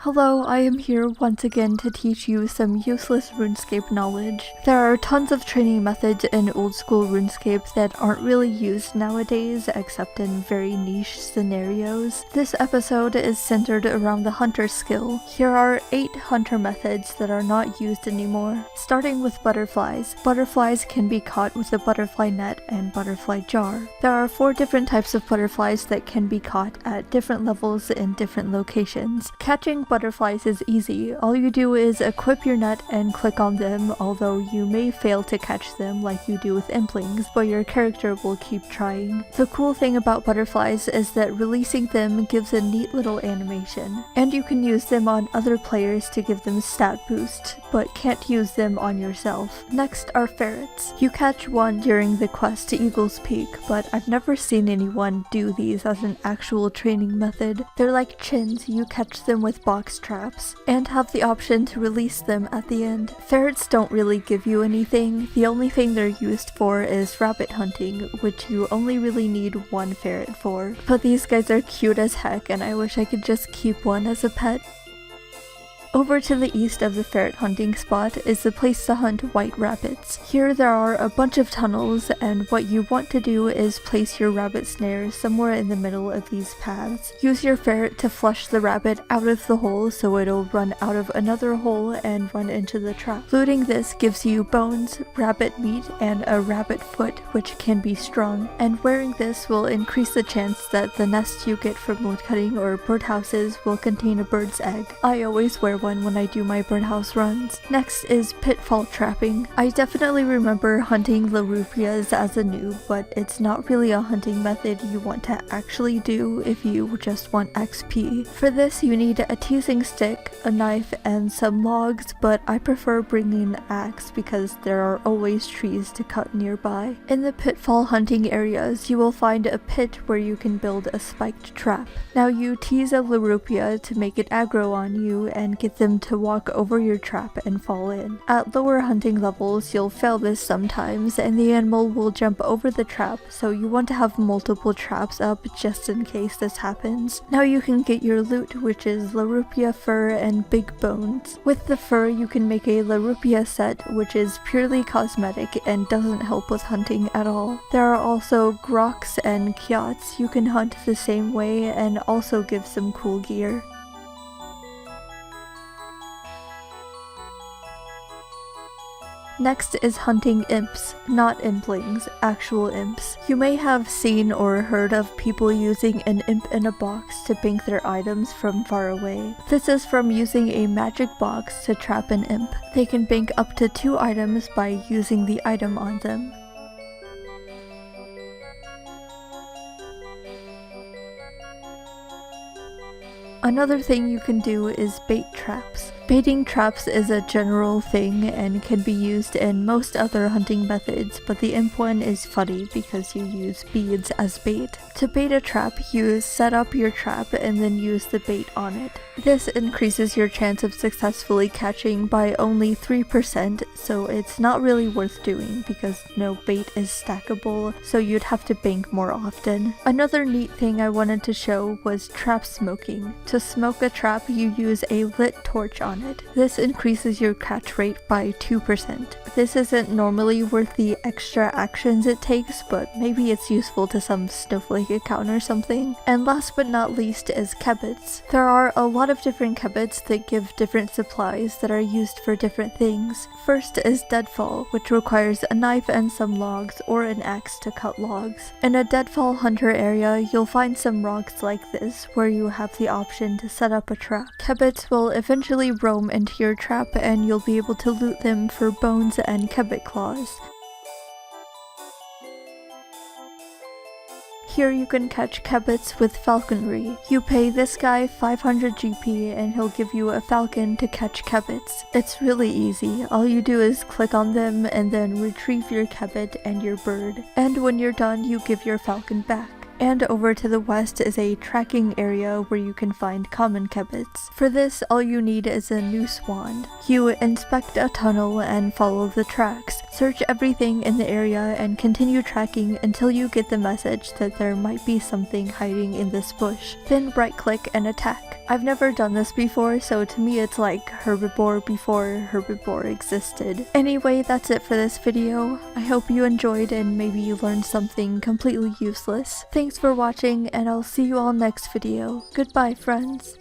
Hello, I am here once again to teach you some useless RuneScape knowledge. There are tons of training methods in old school RuneScape that aren't really used nowadays except in very niche scenarios. This episode is centered around the hunter skill. Here are 8 hunter methods that are not used anymore. Starting with butterflies. Butterflies can be caught with a butterfly net and butterfly jar. There are 4 different types of butterflies that can be caught at different levels in different locations. Catching butterflies is easy. All you do is equip your net and click on them, although you may fail to catch them like you do with implings, but your character will keep trying. The cool thing about butterflies is that releasing them gives a neat little animation, and you can use them on other players to give them stat boost, but can't use them on yourself. Next are ferrets. You catch one during the quest to Eagle's Peak, but I've never seen anyone do these as an actual training method. They're like chins, you catch them with box traps, and have the option to release them at the end. Ferrets don't really give you anything. The only thing they're used for is rabbit hunting, which you only really need 1 ferret for. But these guys are cute as heck, and I wish I could just keep one as a pet. Over to the east of the ferret hunting spot is the place to hunt white rabbits. Here there are a bunch of tunnels, and what you want to do is place your rabbit snare somewhere in the middle of these paths. Use your ferret to flush the rabbit out of the hole so it'll run out of another hole and run into the trap. Looting this gives you bones, rabbit meat, and a rabbit foot which can be strung, and wearing this will increase the chance that the nest you get from woodcutting or birdhouses will contain a bird's egg. I always wear one when I do my birdhouse runs. Next is pitfall trapping. I definitely remember hunting Larupias as a noob, but it's not really a hunting method you want to actually do if you just want XP. For this you need a teasing stick, a knife, and some logs, but I prefer bringing an axe because there are always trees to cut nearby. In the pitfall hunting areas you will find a pit where you can build a spiked trap. Now you tease a Larupia to make it aggro on you and get them to walk over your trap and fall in. At lower hunting levels you'll fail this sometimes and the animal will jump over the trap, so you want to have multiple traps up just in case this happens. Now you can get your loot, which is Larupia fur and big bones. With the fur you can make a Larupia set, which is purely cosmetic and doesn't help with hunting at all. There are also groks and kyots you can hunt the same way and also give some cool gear. Next is hunting imps, not implings, actual imps. You may have seen or heard of people using an imp in a box to bank their items from far away. This is from using a magic box to trap an imp. They can bank up to 2 items by using the item on them. Another thing you can do is bait traps. Baiting traps is a general thing and can be used in most other hunting methods, but the imp one is funny because you use beads as bait. To bait a trap, you set up your trap and then use the bait on it. This increases your chance of successfully catching by only 3%, so it's not really worth doing because no bait is stackable, so you'd have to bank more often. Another neat thing I wanted to show was trap smoking. To smoke a trap, you use a lit torch on it. This increases your catch rate by 2%. This isn't normally worth the extra actions it takes, but maybe it's useful to some snowflake account or something. And last but not least is kebits. There are a lot of different kebits that give different supplies that are used for different things. First is deadfall, which requires a knife and some logs or an axe to cut logs. In a deadfall hunter area, you'll find some rocks like this where you have the option to set up a trap. Kebits will eventually roam into your trap and you'll be able to loot them for bones and kebit claws. Here you can catch kebits with falconry. You pay this guy 500 GP and he'll give you a falcon to catch kebits. It's really easy. All you do is click on them and then retrieve your kebit and your bird. And when you're done, you give your falcon back. And over to the west is a tracking area where you can find common kibitz. For this, all you need is a noose wand. You inspect a tunnel and follow the tracks. Search everything in the area and continue tracking until you get the message that there might be something hiding in this bush. Then right-click and attack. I've never done this before, so to me it's like herbivore before herbivore existed. Anyway, that's it for this video. I hope you enjoyed and maybe you learned something completely useless. Thanks for watching, and I'll see you all next video. Goodbye, friends.